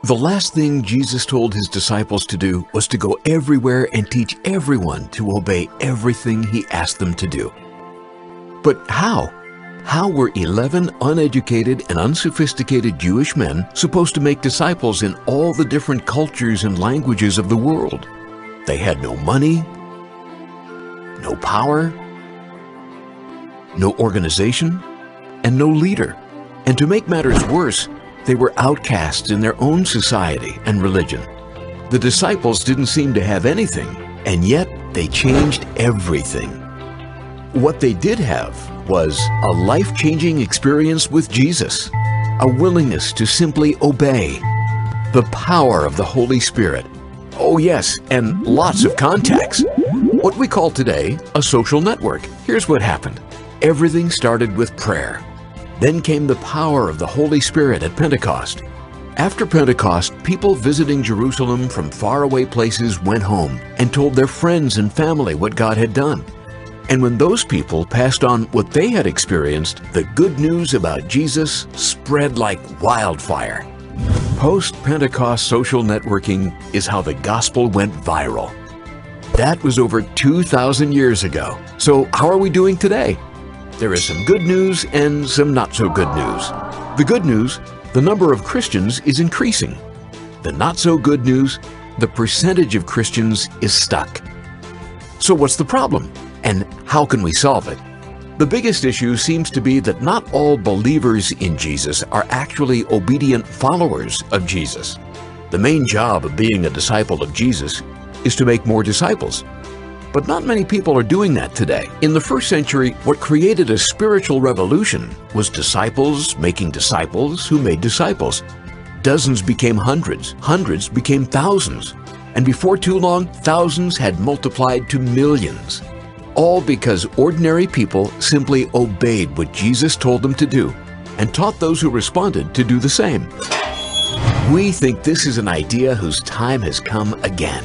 The last thing Jesus told his disciples to do was to go everywhere and teach everyone to obey everything he asked them to do. But how? How were 11 uneducated and unsophisticated Jewish men supposed to make disciples in all the different cultures and languages of the world? They had no money, no power, no organization, and no leader. And to make matters worse, they were outcasts in their own society and religion. The disciples didn't seem to have anything, and yet they changed everything. What they did have was a life-changing experience with Jesus, a willingness to simply obey, the power of the Holy Spirit. Oh yes, and lots of contacts. What we call today a social network. Here's what happened. Everything started with prayer. Then came the power of the Holy Spirit at Pentecost. After Pentecost, people visiting Jerusalem from faraway places went home and told their friends and family what God had done. And when those people passed on what they had experienced, the good news about Jesus spread like wildfire. Post-Pentecost social networking is how the gospel went viral. That was over 2,000 years ago. So how are we doing today? There is some good news and some not so good news. The good news, the number of Christians is increasing. The not so good news, the percentage of Christians is stuck. So what's the problem? And how can we solve it? The biggest issue seems to be that not all believers in Jesus are actually obedient followers of Jesus. The main job of being a disciple of Jesus is to make more disciples. But not many people are doing that today. In the first century, what created a spiritual revolution was disciples making disciples who made disciples. Dozens became hundreds, hundreds became thousands, and before too long, thousands had multiplied to millions. All because ordinary people simply obeyed what Jesus told them to do and taught those who responded to do the same. We think this is an idea whose time has come again.